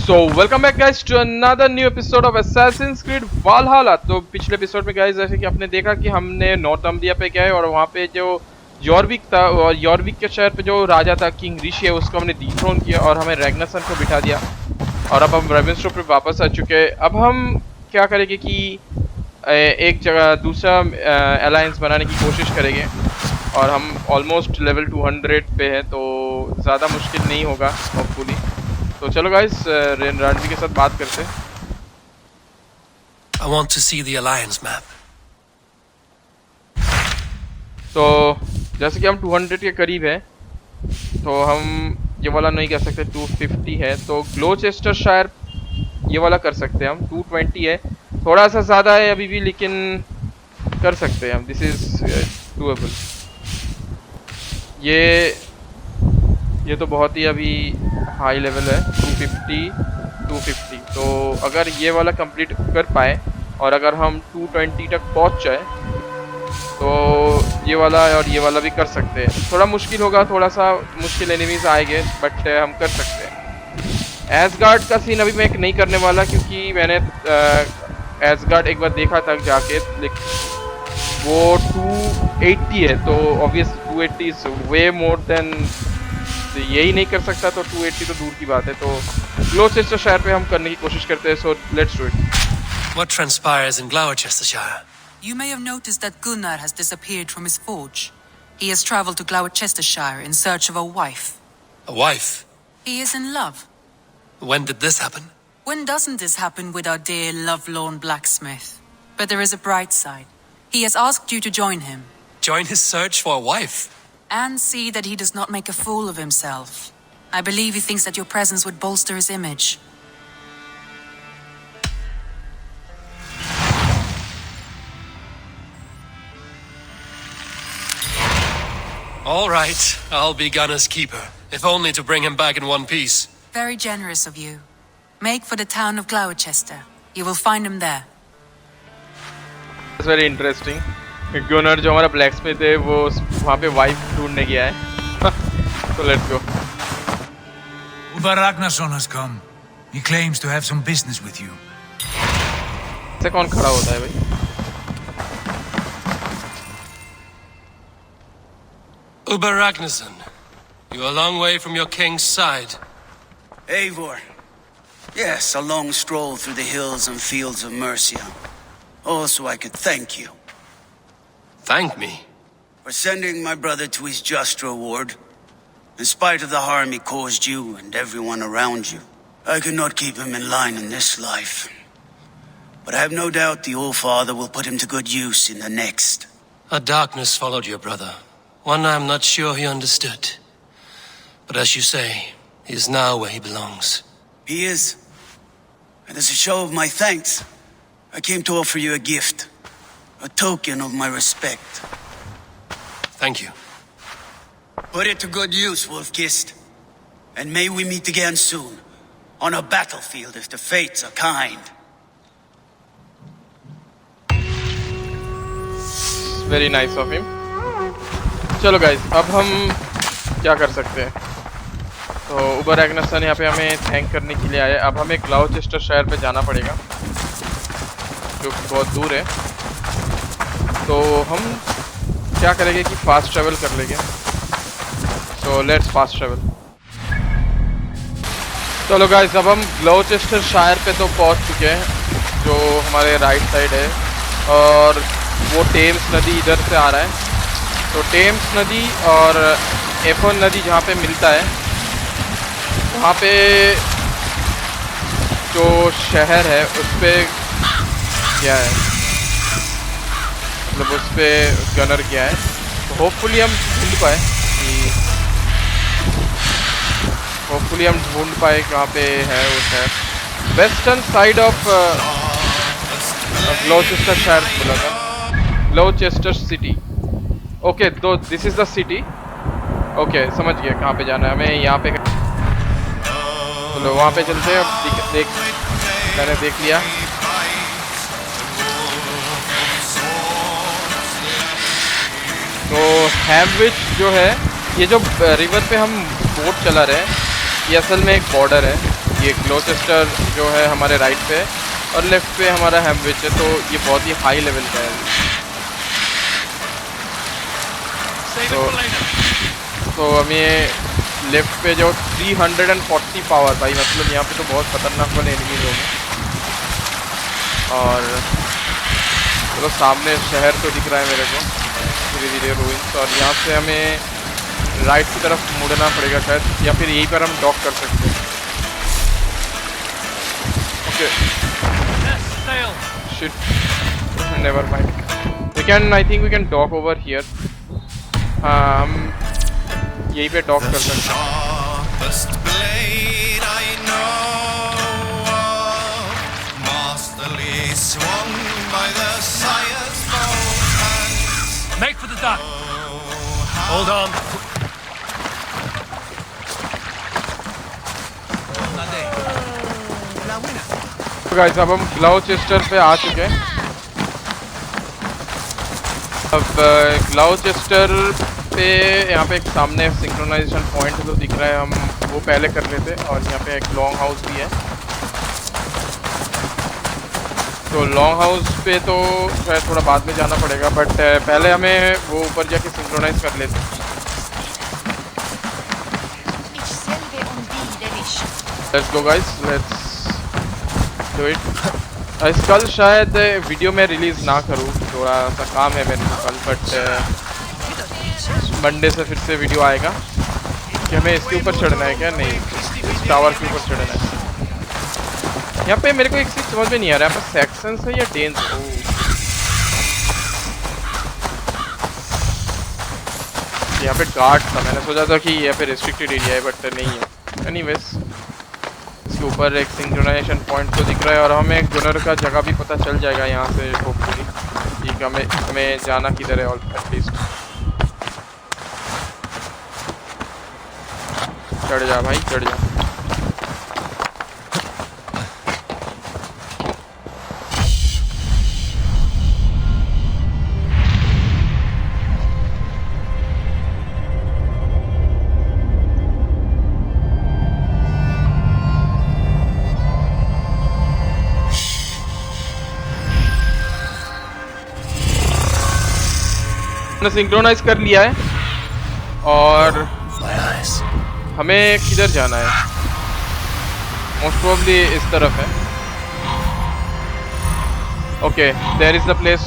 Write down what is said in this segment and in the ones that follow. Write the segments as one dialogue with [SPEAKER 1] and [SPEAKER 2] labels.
[SPEAKER 1] So welcome back guys to another new episode of Assassin's Creed Valhalla। तो पिछले episode में guys जैसे कि आपने देखा कि हमने नॉर्थम्बिया पे गए और वहाँ पे जो यॉर्विक था और यॉर्विक के शहर पे जो राजा था किंग ऋषि है उसको हमने डिथ्रोन किया और हमें रैग्नासन को बिठा दिया और अब हम रेवेंस्टो पे वापस आ चुके हैं। अब हम क्या करेंगे कि एक जगह दूसरा अलायंस बनाने की कोशिश करेंगे और हम ऑलमोस्ट लेवल 200 पे है तो ज़्यादा मुश्किल नहीं होगा होपफुली। तो चलो गाइस रणवीर के साथ बात करते हैं।
[SPEAKER 2] I want to see the alliance map.
[SPEAKER 1] तो जैसे कि हम 200 के करीब है तो हम ये वाला नहीं कर सकते, 250 है तो ग्लोचेस्टर शायर ये वाला कर सकते हैं हम। 220 है, थोड़ा सा ज़्यादा है अभी भी लेकिन कर सकते हैं हम। This is doable. ये तो बहुत ही अभी हाई लेवल है। 250 तो अगर ये वाला कंप्लीट कर पाए और अगर हम 220 तक पहुंच जाए तो ये वाला और ये वाला भी कर सकते हैं। थोड़ा मुश्किल होगा, थोड़ा सा मुश्किल एनिमीज आएंगे बट हम कर सकते हैं। एसगार्ड का सीन अभी मैं नहीं करने वाला क्योंकि मैंने एसगार्ड एक बार देखा था जाके, वो 280 है तो obvious 280 is way more than, यही नहीं कर सकता तो 280 तो दूर की बात है। तो ग्लोचेस्टर शहर पे हम करने की कोशिश करते हैं। So let's do it.
[SPEAKER 2] What transpires in Gloucestershire?
[SPEAKER 3] You may have noticed that Gunnar has disappeared from his forge. He has travelled to Gloucestershire in search of a wife.
[SPEAKER 2] A wife?
[SPEAKER 3] He is in love.
[SPEAKER 2] When did this happen?
[SPEAKER 3] When doesn't this happen with our dear lovelorn blacksmith? But there is a bright side. He has asked you to join him.
[SPEAKER 2] Join his search for a wife?
[SPEAKER 3] And see that he does not make a fool of himself. I believe he thinks that your presence would bolster his image.
[SPEAKER 2] All right, I'll be Gunner's keeper, if only to bring him back in one piece.
[SPEAKER 3] Very generous of you. Make for the town of Gloucester. You will find him there.
[SPEAKER 1] That's very interesting. गुनर जो हमारा blacksmith है वो वहाँ पे wife ढूंढने गया है। So let's go.
[SPEAKER 4] Uber Ragnarsson has come. He claims to have some business with you.
[SPEAKER 1] से कौन खड़ा होता है भाई?
[SPEAKER 2] Uber Ragnarsson, you're a long way from your king's side.
[SPEAKER 5] Eivor. Yes, a long stroll through the hills and fields of Mercia. Also, I could thank you.
[SPEAKER 2] Thank me?
[SPEAKER 5] For sending my brother to his just reward. In spite of the harm he caused you and everyone around you. I could not keep him in line in this life. But I have no doubt the Old Father will put him to good use in the next.
[SPEAKER 2] A darkness followed your brother. One I'm not sure he understood. But as you say, he is now where he belongs.
[SPEAKER 5] He is. And as a show of my thanks, I came to offer you a gift. A token of my respect.
[SPEAKER 2] Thank you.
[SPEAKER 5] Put it to good use, Wolf-Kissed. And may we meet again soon. On a battlefield if the fates are kind.
[SPEAKER 1] Very nice of him. चलो guys अब हम क्या कर सकते हैं। तो उबर रैग्नार्सन यहाँ पे हमें थैंक करने के लिए आए। अब हमें ग्लाउचेस्टर शहर पे जाना पड़ेगा जो बहुत दूर है। तो हम क्या करेंगे कि फास्ट ट्रैवल कर लेंगे। So let's fast travel. चलो गाइस अब हम ग्लोचेस्टर शायर पे तो पहुंच चुके हैं जो हमारे राइट साइड है और वो टेम्स नदी इधर से आ रहा है। तो टेम्स नदी और एफोन नदी जहाँ पे मिलता है वहाँ पे जो शहर है उस पर क्या है, मतलब उस पर गनर किया है। तो होपफुली हम ढूंढ पाए कहाँ पे है वो शहर। वेस्टर्न साइड ऑफ ग्लोचेस्टर शहर बोला था, ग्लोचेस्टर सिटी। ओके तो this is the city. Okay समझ गया कहाँ पे जाना है हमें। यहाँ पे चलो वहाँ पे चलते हैं। अब मैंने देख लिया। तो हैमविच जो है, ये जो रिवर पे हम बोट चला रहे हैं ये असल में एक बॉर्डर है। ये ग्लोचेस्टर जो है हमारे राइट पे और लेफ्ट पे हमारा हैम्विच है, तो ये बहुत ही हाई लेवल का है। तो हमें लेफ्ट पे जो 340 पावर भाई, मतलब यहाँ पे तो बहुत खतरनाक वाले एनिमीज होंगे। और तो सामने शहर तो दिख रहा है मेरे को धीरे धीरे रूइंस, और यहाँ से हमें राइट की तरफ मुड़ना पड़ेगा शायद, या फिर यहीं पर हम डॉक कर सकते हैं। Okay shit, never mind, we can, I think we can dock over here. हाँ, हम यहीं पे डॉक कर सकते हैं।
[SPEAKER 4] Make for the duck. Hold on.
[SPEAKER 1] तो गाइस अब हम ग्लोचेस्टर पे आ चुके हैं। अब ग्लोचेस्टर पे यहाँ पे एक सामने सिंक्रोनाइजेशन पॉइंट तो दिख रहा है, हम वो पहले कर लेते। और यहाँ पे एक लॉन्ग हाउस भी है, तो लॉन्ग हाउस पे तो शायद थोड़ा बाद में जाना पड़ेगा, बट पहले हमें वो ऊपर जाके सिंक्रोनाइज कर लेते हैं। Let's go guys, let's do it. कल शायद वीडियो में रिलीज़ ना करूँ, थोड़ा सा काम है मेरे को कल, बट मंडे से फिर से वीडियो आएगा कि हमें इसके ऊपर चढ़ना है क्या, नहीं इस टावर के ऊपर चढ़ना है। यहाँ पे मेरे को एक चीज़ समझ में नहीं आ रहा है, यहाँ पर सेक्शंस है या डेंस? यहाँ पे गार्ड था, मैंने सोचा था कि यहाँ पे रिस्ट्रिक्टेड एरिया है, बट नहीं है। एनीवेज, इसके ऊपर एक सिंक्रोनाइजेशन पॉइंट तो दिख रहा है, और हमें एक गनर का जगह भी पता चल जाएगा यहाँ से होपफुली, ठीक है। हमें जाना किधर है एटलीस्ट। चढ़ जा भाई, चढ़ जा। सिंक्रोनाइज कर लिया है, और हमें किधर जाना है? मोस्ट प्रोबेबली इस तरफ है। Okay, there is the place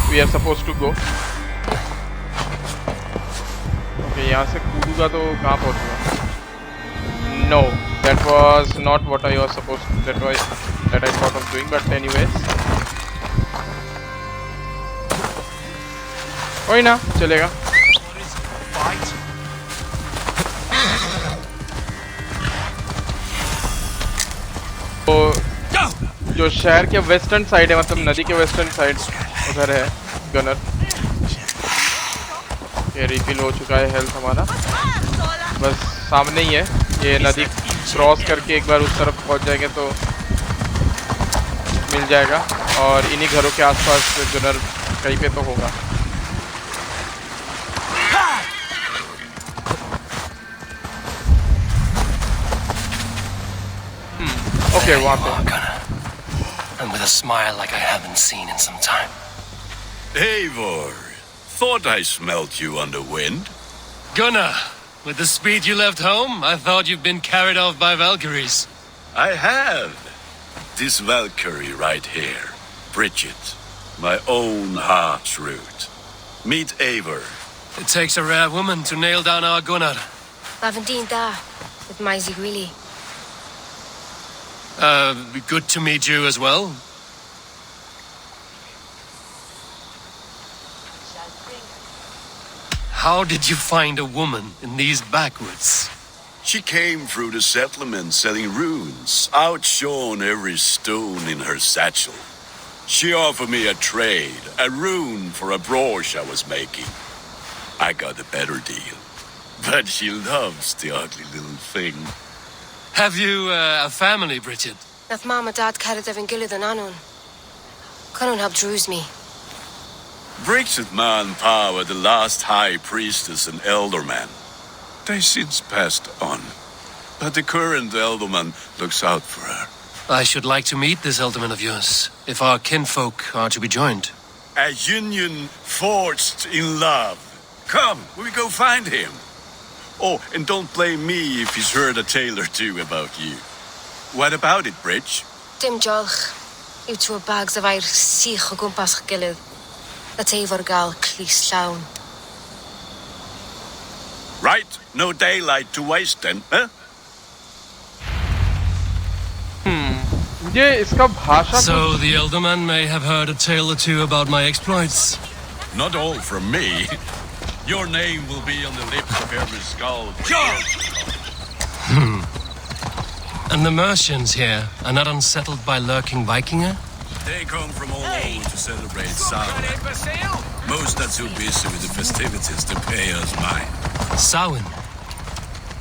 [SPEAKER 1] we are suppose to go. Okay, यहाँ से कूदूंगा तो कहाँ पहुँचूंगा? No, that was not what I was suppose, that I thought of doing, but anyways कोई ना, चलेगा। तो जो शहर के वेस्टर्न साइड है, मतलब नदी के वेस्टर्न साइड, उधर है गनर। ये रिफिल हो चुका है हेल्थ हमारा, बस सामने ही है। ये नदी क्रॉस करके एक बार उस तरफ पहुंच जाएंगे तो मिल जाएगा, और इन्हीं घरों के आसपास गनर कहीं पे तो होगा। Okay,
[SPEAKER 2] and with a smile like I haven't seen in some time.
[SPEAKER 6] Eivor, thought I smelt you on the wind.
[SPEAKER 2] Gunnar, with the speed you left home, I thought you'd been carried off by Valkyries.
[SPEAKER 6] I have. This Valkyrie right here, Bridget, my own heart's root. Meet Eivor.
[SPEAKER 2] It takes a rare woman to nail down our Gunnar.
[SPEAKER 7] Lavendinta, with my Zigwili.
[SPEAKER 2] Good to meet you as well. How did you find a woman in these backwoods?
[SPEAKER 6] She came through the settlement selling runes, outshone every stone in her satchel. She offered me a trade, a rune for a brooch I was making. I got a better deal, but she loves the ugly little thing.
[SPEAKER 2] Have you a family, Bridget?
[SPEAKER 7] Nath mama dad carried of Gillidan Anun. Cannon have drews me.
[SPEAKER 6] Bridget man power the last high priestess and elder man. They since passed on. but the current Elderman looks out for her.
[SPEAKER 2] I should like to meet this Elderman of yours, if our kinfolk are to be joined.
[SPEAKER 6] A union forged in love. Come, we go find him. Oh, and don't blame me if he's heard a tale or two about you. What about it, Bridge?
[SPEAKER 7] Dim diolch. Yw trwy bags of air sych o gwmpas ych gilydd. A teifr gael clis llawn.
[SPEAKER 6] Right, no daylight to waste then, huh?
[SPEAKER 1] ये इसका भाषा
[SPEAKER 2] So the Elderman may have heard a tale or two about my exploits.
[SPEAKER 6] Not all from me. Your name will be on the lips of every skull.
[SPEAKER 2] And the merchants here are not unsettled by lurking Vikinger?
[SPEAKER 6] They come from all over to celebrate Samhain. Most are too busy with the festivities to pay us mind.
[SPEAKER 2] Samhain?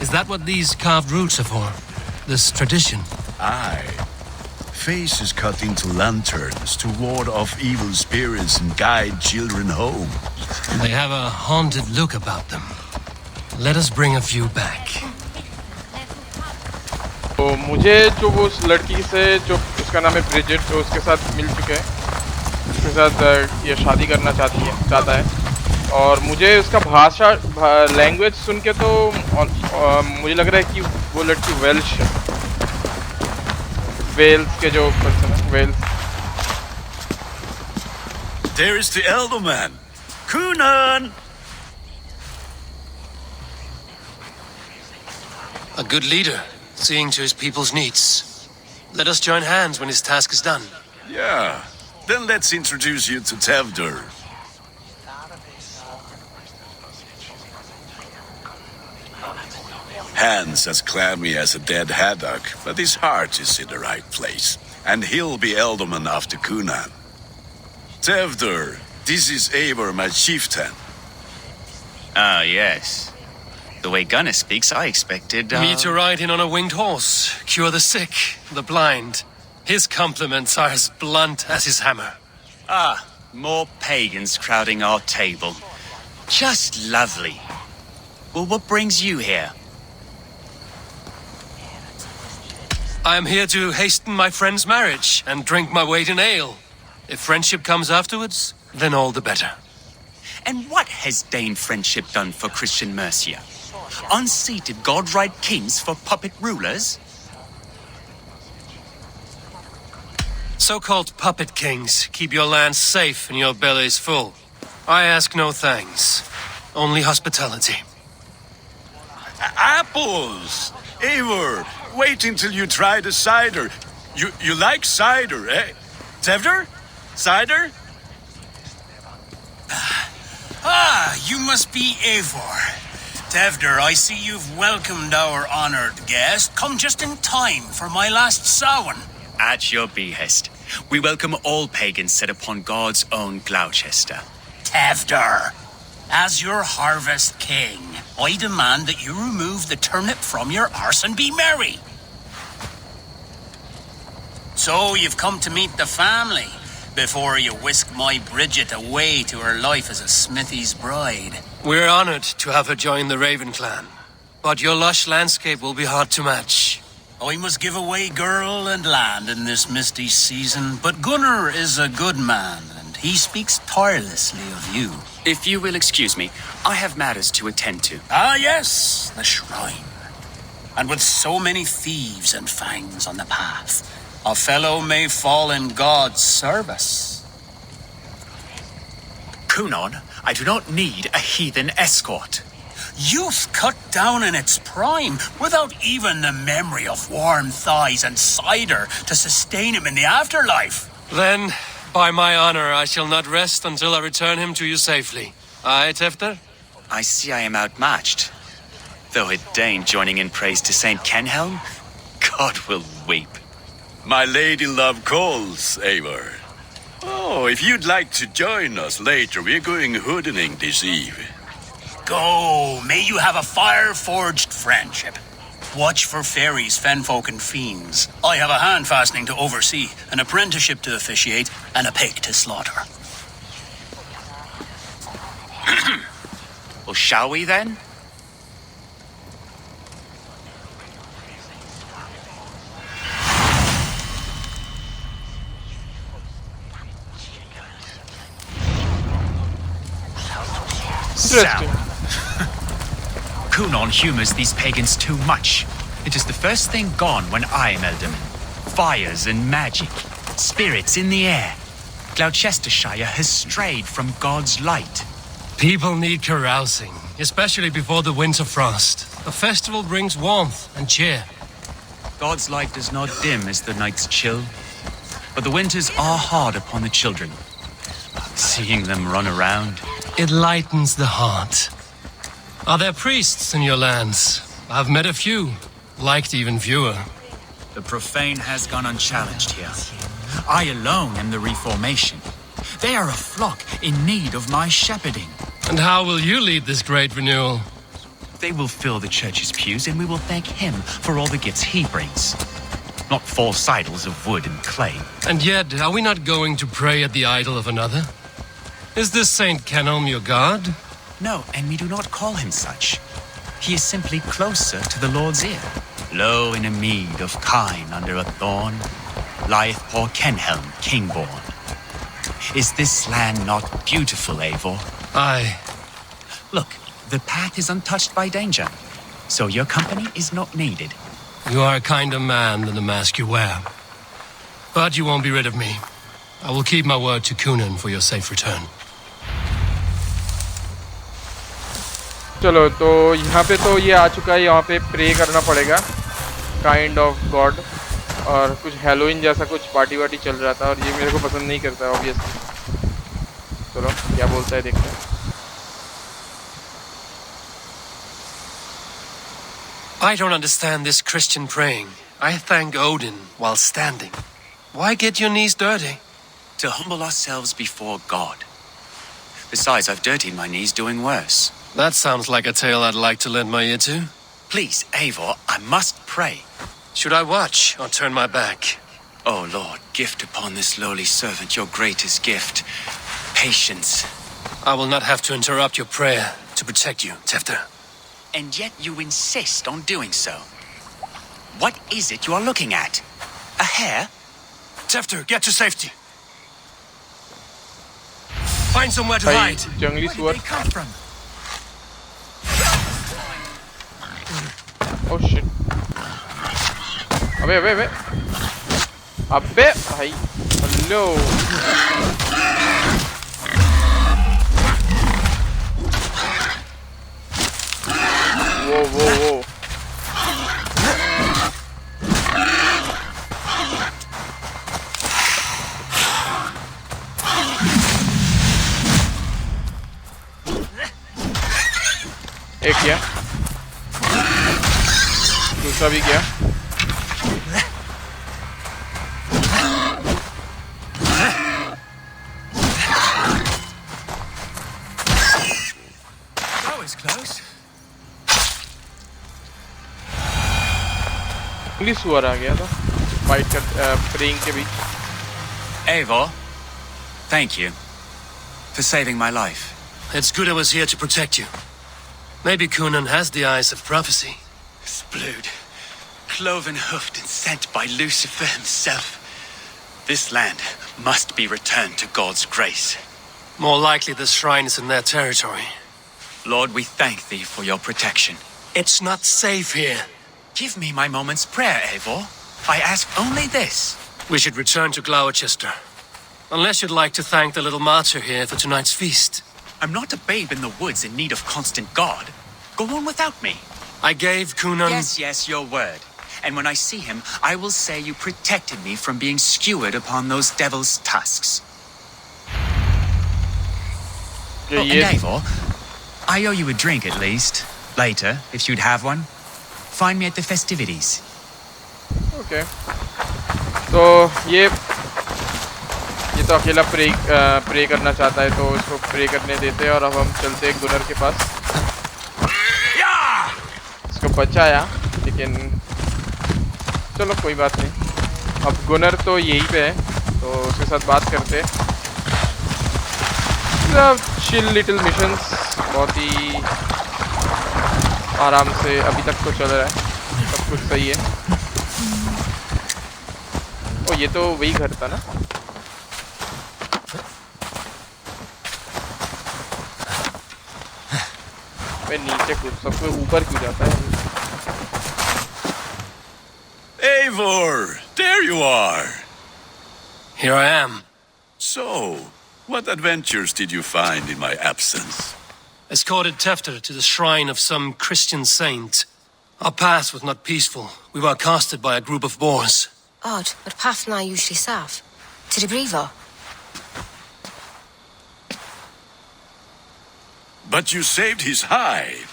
[SPEAKER 2] Is that what these carved roots are for? This tradition?
[SPEAKER 6] Aye. Faces cut into lanterns to ward off evil spirits and guide children home.
[SPEAKER 2] They have a haunted look about them. Let us bring a few back.
[SPEAKER 1] तो मुझे जो वो उस लड़की से जो उसका नाम है ब्रिजेट तो उसके साथ मिल चुके हैं, उसके साथ ये शादी करना चाहता है और मुझे उसका भाषा लैंग्वेज सुन के तो मुझे लग रहा है कि वो लड़की वेल्श है, वेल्स के जो पर्सन है Wales.
[SPEAKER 6] There is the Elderman. Coonan!
[SPEAKER 2] A good leader, seeing to his people's needs. Let us join hands when his task is done.
[SPEAKER 6] Yeah. Then let's introduce you to Tevdur. Hands as clammy as a dead haddock, but his heart is in the right place. And he'll be Elderman after Coonan. Tevdur, this is Eivor, my chieftain.
[SPEAKER 8] Ah, yes. The way Gunnar speaks, I expected,
[SPEAKER 2] Me to ride in on a winged horse, cure the sick, the blind. His compliments are as blunt as his hammer.
[SPEAKER 8] Ah, more pagans crowding our table. Just lovely. Well, what brings you here?
[SPEAKER 2] I am here to hasten my friend's marriage and drink my weight in ale. If friendship comes afterwards, then all the better.
[SPEAKER 8] And what has Dane friendship done for Christian Mercia? Unseated godride kings for puppet rulers?
[SPEAKER 2] So-called puppet kings keep your lands safe and your bellies full. I ask no thanks, only hospitality.
[SPEAKER 6] Apples! Eivor, wait until you try the cider. You like cider, eh? Tevdur? Cider?
[SPEAKER 4] Ah, you must be Eivor. Tevdur, I see you've welcomed our honored guest. Come just in time for my last Samhain.
[SPEAKER 8] At your behest. We welcome all pagans set upon God's own Gloucester.
[SPEAKER 4] Tevdur, as your harvest king, I demand that you remove the turnip from your arse and be merry. So you've come to meet the family before you whisk my Bridget away to her life as a smithy's bride.
[SPEAKER 2] We're honored to have her join the Raven clan, but your lush landscape will be hard to match.
[SPEAKER 4] I must give away girl and land in this misty season, but Gunnar is a good man, and he speaks tirelessly of you.
[SPEAKER 8] If you will excuse me, I have matters to attend to.
[SPEAKER 4] Ah, yes, the shrine. And with so many thieves and fangs on the path, a fellow may fall in God's service.
[SPEAKER 8] Kunon, I do not need a heathen escort.
[SPEAKER 4] Youth cut down in its prime, without even the memory of warm thighs and cider to sustain him in the afterlife.
[SPEAKER 2] Then, by my honor, I shall not rest until I return him to you safely. Aye, Tefter?
[SPEAKER 8] I see I am outmatched. Though a Dane joining in praise to Saint Kenhelm, God will weep.
[SPEAKER 6] My lady love calls, Eivor. Oh, if you'd like to join us later, we're going hoodening this eve.
[SPEAKER 4] Go, may you have a fire-forged friendship. Watch for fairies, fenfolk, and fiends. I have a hand fastening to oversee, an apprenticeship to officiate, and a pig to slaughter.
[SPEAKER 8] Well, shall we then?
[SPEAKER 1] Interesting.
[SPEAKER 8] Kunon humors these pagans too much. It is the first thing gone when I am Elderman. Fires and magic, spirits in the air. Gloucestershire has strayed from God's light.
[SPEAKER 2] People need carousing, especially before the winter frost. A festival brings warmth and cheer.
[SPEAKER 8] God's light does not dim as the nights chill, but the winters are hard upon the children. Seeing them run around,
[SPEAKER 2] It lightens the heart. Are there priests in your lands? I've met a few, liked even fewer.
[SPEAKER 8] the profane has gone unchallenged here. I alone am the reformation. They are a flock in need of my shepherding.
[SPEAKER 2] And how will you lead this great renewal?
[SPEAKER 8] They will fill the church's pews, and we will thank him for all the gifts he brings. Not false idols of wood and clay.
[SPEAKER 2] And yet, are we not going to pray at the idol of another? Is this Saint 𝘾𝙊𝙈𝙈𝙀𝙁 your god?
[SPEAKER 8] No, and we do not call him such. He is simply closer to the Lord's ear. Low in a mead of kine under a thorn, lieth poor Kenhelm, king-born. Is this land not beautiful, Eivor?
[SPEAKER 2] Aye.
[SPEAKER 8] Look, the path is untouched by danger, so your company is not needed.
[SPEAKER 2] You are a kinder man than the mask you wear. But you won't be rid of me. I will keep my word to Kunan for your safe return.
[SPEAKER 1] चलो तो यहाँ पे तो ये आ चुका है, यहाँ पे प्रे करना पड़ेगा काइंड ऑफ गॉड, और कुछ हेलोइन जैसा कुछ पार्टी वार्टी चल रहा था और ये मेरे को पसंद नहीं करता है ऑब्वियसली। चलो क्या बोलता है देखते हैं।
[SPEAKER 2] I don't understand this Christian praying. I thank Odin while standing. Why get your knees dirty?
[SPEAKER 8] To humble ourselves before God. Besides, I've dirtied my knees doing worse.
[SPEAKER 2] That sounds like a tale I'd like to lend my ear to.
[SPEAKER 8] Please, Eivor, I must pray.
[SPEAKER 2] Should I watch or turn my back?
[SPEAKER 8] Oh Lord, gift upon this lowly servant your greatest gift, patience.
[SPEAKER 2] I will not have to interrupt your prayer to protect you, Tefter.
[SPEAKER 8] And yet you insist on doing so. What is it you are looking at? A hare?
[SPEAKER 2] Tefter, get to safety. Find somewhere to
[SPEAKER 1] भाई
[SPEAKER 2] hide.
[SPEAKER 1] जंगली
[SPEAKER 8] Where
[SPEAKER 1] सुअर।
[SPEAKER 8] did they come from?
[SPEAKER 1] Oh shit। अबे अबे अबे अबे भाई hello. वो वो वो एक किया, दूसरा भी किया।
[SPEAKER 8] That was close.
[SPEAKER 1] जंगली सुअर आ गया था फाइट कर प्रेइंग के बीच।
[SPEAKER 8] Eivor, thank you for saving my life.
[SPEAKER 2] It's good I was here to protect you. Maybe Kunan has the eyes of prophecy.
[SPEAKER 8] Splood, cloven hoofed and sent by Lucifer himself. This land must be returned to God's grace.
[SPEAKER 2] More likely the shrine is in their territory.
[SPEAKER 8] Lord, we thank thee for your protection.
[SPEAKER 2] It's not safe here.
[SPEAKER 8] Give me my moment's prayer, Eivor. I ask only this.
[SPEAKER 2] We should return to Gloucester. Unless you'd like to thank the little martyr here for tonight's feast.
[SPEAKER 8] I'm not a babe in the woods in need of constant guard. Go on without me.
[SPEAKER 2] I gave Kunan...
[SPEAKER 8] Yes, your word. And when I see him, I will say you protected me from being skewered upon those devil's tusks.
[SPEAKER 1] ये
[SPEAKER 8] And Eivor, I owe you a drink at least. Later, if you'd have one. Find me at the festivities.
[SPEAKER 1] Okay तो ये तो अकेला pray करना चाहता है, तो इसको प्रे करने देते हैं और अब हम चलते हैं गुनर के पास। इसको बचाया लेकिन चलो कोई बात नहीं। अब गुनर तो यहीं पे है तो उसके साथ बात करते हैं। चिल लिटिल मिशंस बहुत ही आराम से अभी तक तो चल रहा है, सब कुछ सही है। ओ ये तो वही घर था ना। मैं नीचे कूद सबसे ऊपर क्यों जाता है?
[SPEAKER 6] Eivor, there you are.
[SPEAKER 2] Here I am.
[SPEAKER 6] So, what adventures did you find in my absence?
[SPEAKER 2] Escorted Tefter to the shrine of some Christian saint. Our path was not peaceful. We were accosted by a group of boars.
[SPEAKER 7] Odd, but path na usually safe. To the Brevo.
[SPEAKER 6] But you saved his hide.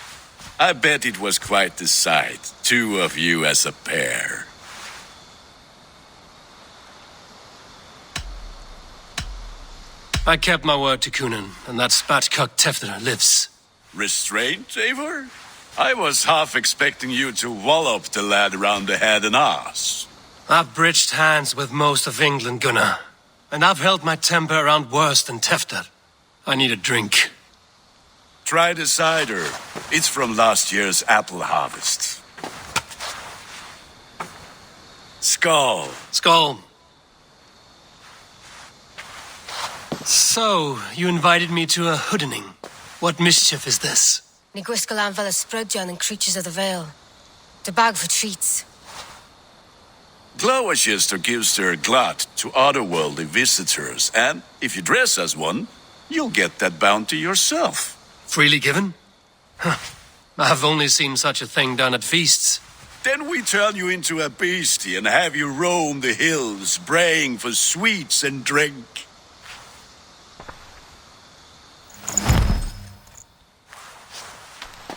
[SPEAKER 6] I bet it was quite the sight, two of you as a pair.
[SPEAKER 2] I kept my word to Kunin, and that spatcock Tefter lives.
[SPEAKER 6] Restraint, Eivor? I was half expecting you to wallop the lad around the head and ass.
[SPEAKER 2] I've bridged hands with most of England, Gunnar. And I've held my temper around worse than Tefter. I need a drink.
[SPEAKER 6] Try the cider. It's from last year's apple harvest. Skull.
[SPEAKER 2] Skull. So, you invited me to a hoodening. What mischief is this?
[SPEAKER 7] Ni gwisgal an fel ysbrydon and creatures of the Vale. The bag for treats.
[SPEAKER 6] Gloucester gives their glut to otherworldly visitors, and if you dress as one, you'll get that bounty yourself.
[SPEAKER 2] Freely given? Huh. I've only seen such a thing done at feasts.
[SPEAKER 6] Then we turn you into a beastie and have you roam the hills, braying for sweets and drink.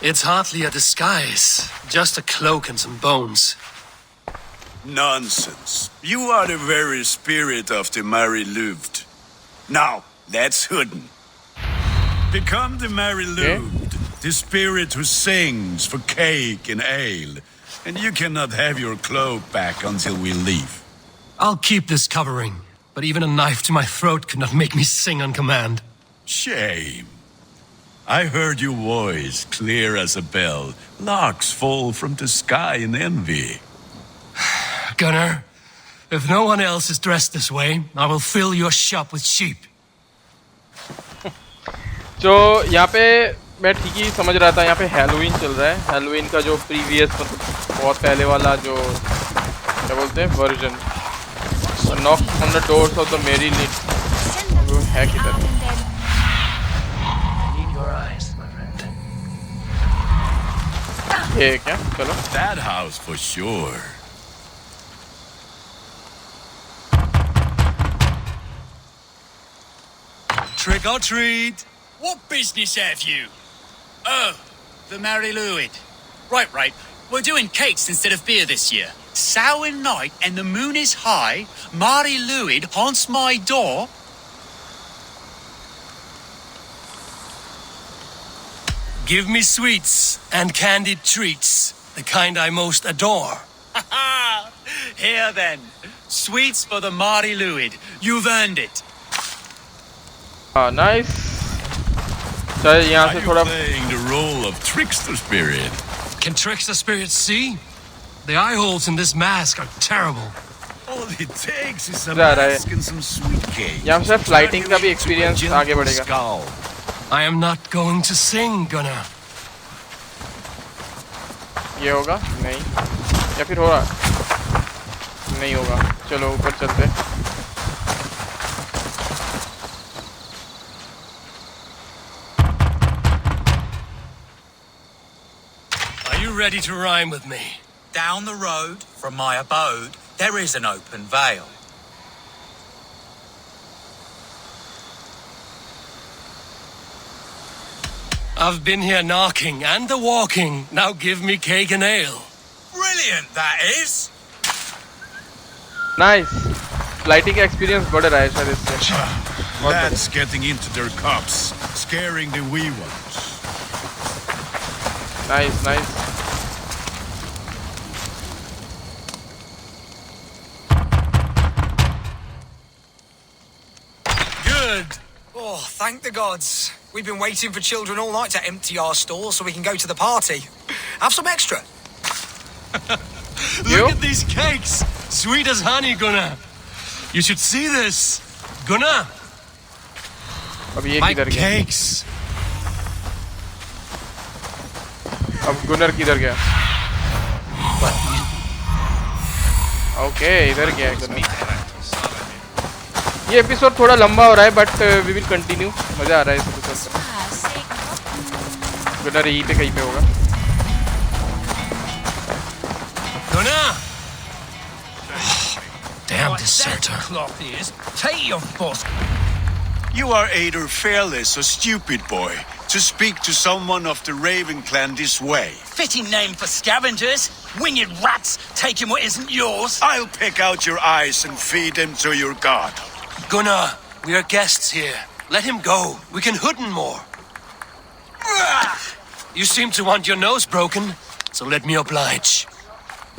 [SPEAKER 2] It's hardly a disguise, just a cloak and some bones.
[SPEAKER 6] Nonsense. You are the very spirit of the Mary Louved. Now, let's hooden. Become the Mary Louved, the spirit who sings for cake and ale, and you cannot have your cloak back until we leave.
[SPEAKER 2] I'll keep this covering, but even a knife to my throat could not make me sing on command.
[SPEAKER 6] Shame. I heard your voice clear as a bell. Larks fall from the sky in envy.
[SPEAKER 2] Gunnar, if no one else is dressed this way, I will fill your shop with sheep.
[SPEAKER 1] जो यहाँ पे मैं ठीक ही समझ रहा था, यहाँ पे हैलोवीन चल रहा है. हैलोवीन का जो प्रीवियस मतलब बहुत पहले वाला जो क्या बोलते हैं version, knock on the doors of the मेरी लिट, वो है किधर? ये क्या? चलो.
[SPEAKER 6] That house for sure.
[SPEAKER 2] Trick or treat.
[SPEAKER 4] What business have you? Oh, the Mary Lwyd. Right. We're doing cakes instead of beer this year. Sour night and the moon is high. Mary Lwyd haunts my door.
[SPEAKER 2] Give me sweets and candied treats, the kind I most adore.
[SPEAKER 4] Here then. Sweets for the Mary Lwyd. You've earned it.
[SPEAKER 1] Nice. चल यहाँ से थोड़ा.
[SPEAKER 6] Playing the role of trickster spirit.
[SPEAKER 2] Can trickster spirits see? The eye holes in this mask are terrible.
[SPEAKER 6] All it takes is a mask and some sweet cake.
[SPEAKER 1] यहाँ से flighting का भी experience आगे बढ़ेगा.
[SPEAKER 2] I am not going to sing, Gunnar.
[SPEAKER 1] ये होगा? नहीं. या फिर हो रहा? नहीं होगा. चलो ऊपर चलते.
[SPEAKER 2] Are you ready to rhyme with me?
[SPEAKER 9] Down the road from my abode, there is an open vale.
[SPEAKER 2] I've been here knocking and walking. Now give me cake and ale.
[SPEAKER 9] Brilliant, that is!
[SPEAKER 1] Nice. Flighting का experience बढ़ रहा है शायद इससे.
[SPEAKER 6] That's getting into their cups, scaring the wee ones.
[SPEAKER 1] Nice.
[SPEAKER 2] Good.
[SPEAKER 10] Oh, thank the gods. We've been waiting for children all night to empty our stores so we can go to the party. Have some extra.
[SPEAKER 2] Look at these cakes. Sweet as honey, Gunnar. You should see this. Gunnar.
[SPEAKER 1] अब ये
[SPEAKER 2] My
[SPEAKER 1] किधर गया?
[SPEAKER 2] cakes.
[SPEAKER 1] अब गुनर किधर गया? Okay इधर गया गुनर। ये एपिसोड थोड़ा लंबा हो रहा है बट वी विल कंटिन्यू। मजा आ रहा है इस एपिसोड में। गुनर यहीं पे कहीं पे होगा।
[SPEAKER 2] Damn deserter.
[SPEAKER 9] Take your boss.
[SPEAKER 6] You are either fearless or stupid, boy, to speak to someone of the Raven clan this way.
[SPEAKER 4] Fitting name for scavengers. Winged rats taking what isn't yours.
[SPEAKER 6] I'll pick out your eyes and feed them to your god.
[SPEAKER 2] Gunnar, we are guests here. Let him go. We can hood him more. You seem to want your nose broken, so let me oblige.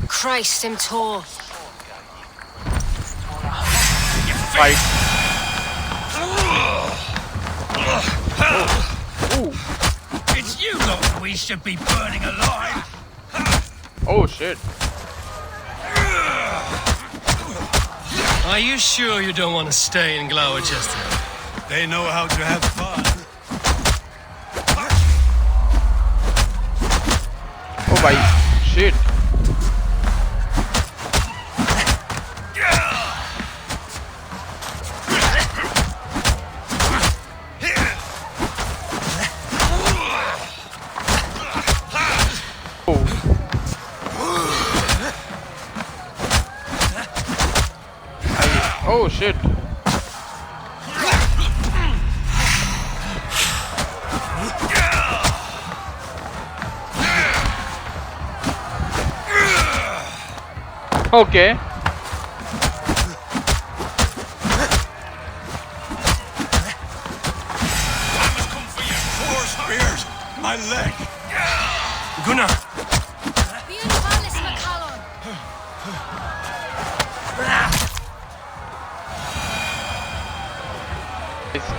[SPEAKER 7] Christ, him tall.
[SPEAKER 1] Fight.
[SPEAKER 4] It's you lot we should be burning alive.
[SPEAKER 1] Oh shit.
[SPEAKER 2] Are you sure you don't want to stay in Gloucester?
[SPEAKER 6] They know how to have fun.
[SPEAKER 1] Oh भाई shit. Oh shit. Okay.
[SPEAKER 6] Four spears, my leg.
[SPEAKER 2] Gunnar!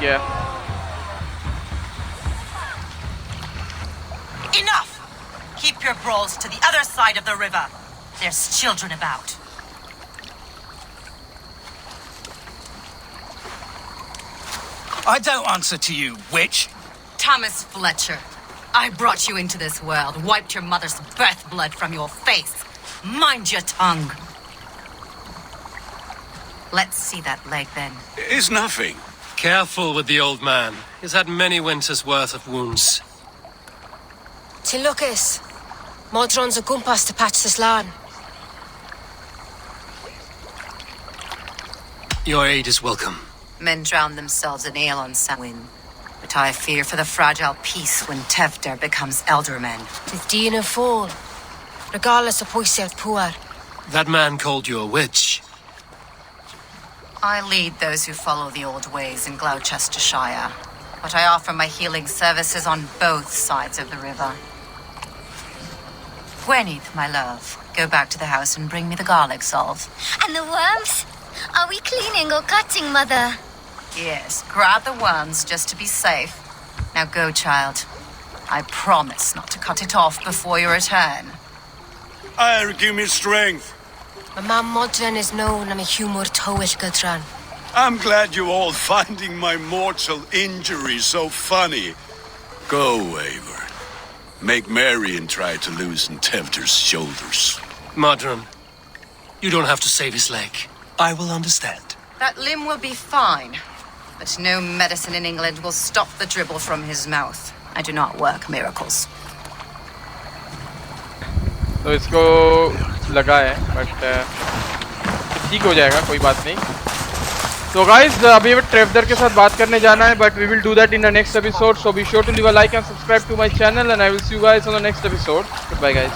[SPEAKER 1] Yeah.
[SPEAKER 3] Enough! Keep your brawls to the other side of the river. There's children about.
[SPEAKER 4] I don't answer to you, witch.
[SPEAKER 3] Thomas Fletcher, I brought you into this world, wiped your mother's birth blood from your face. Mind your tongue. Let's see that leg then.
[SPEAKER 6] It's nothing.
[SPEAKER 2] Careful with the old man. He's had many winters' worth of wounds.
[SPEAKER 7] Till Lucas. Modron's a gumpas to patch this land.
[SPEAKER 2] Your aid is welcome.
[SPEAKER 3] Men drown themselves in ale on Samhain, but I fear for the fragile peace when Tevder becomes eldermen.
[SPEAKER 7] Tis Dean and fall. Regardless of Poiset Puar.
[SPEAKER 2] That man called you a witch.
[SPEAKER 3] I lead those who follow the old ways in Gloucestershire, but I offer my healing services on both sides of the river. Gweneth, my love, go back to the house and bring me the garlic salve.
[SPEAKER 11] And the worms? Are we cleaning or cutting, Mother?
[SPEAKER 3] Yes, grab the worms just to be safe. Now go, child. I promise not to cut it off before your return.
[SPEAKER 6] Give me strength.
[SPEAKER 7] My man Modron is known I'm a humor towish Gudran.
[SPEAKER 6] I'm glad you all finding my mortal injury so funny. Go, Eivor. Make merry and try to loosen Tevder's shoulders.
[SPEAKER 2] Modron, you don't have to save his leg. I will understand.
[SPEAKER 3] That limb will be fine, but no medicine in England will stop the dribble from his mouth. I do not work miracles.
[SPEAKER 1] तो इसको लगा है but ठीक हो जाएगा, कोई बात नहीं। तो गाइज अभी हमें ट्रेवलर के साथ बात करने जाना है, but we will do that in the next episode, so be sure to leave a like and subscribe to my channel and I will see you guys on the next episode. Goodbye guys.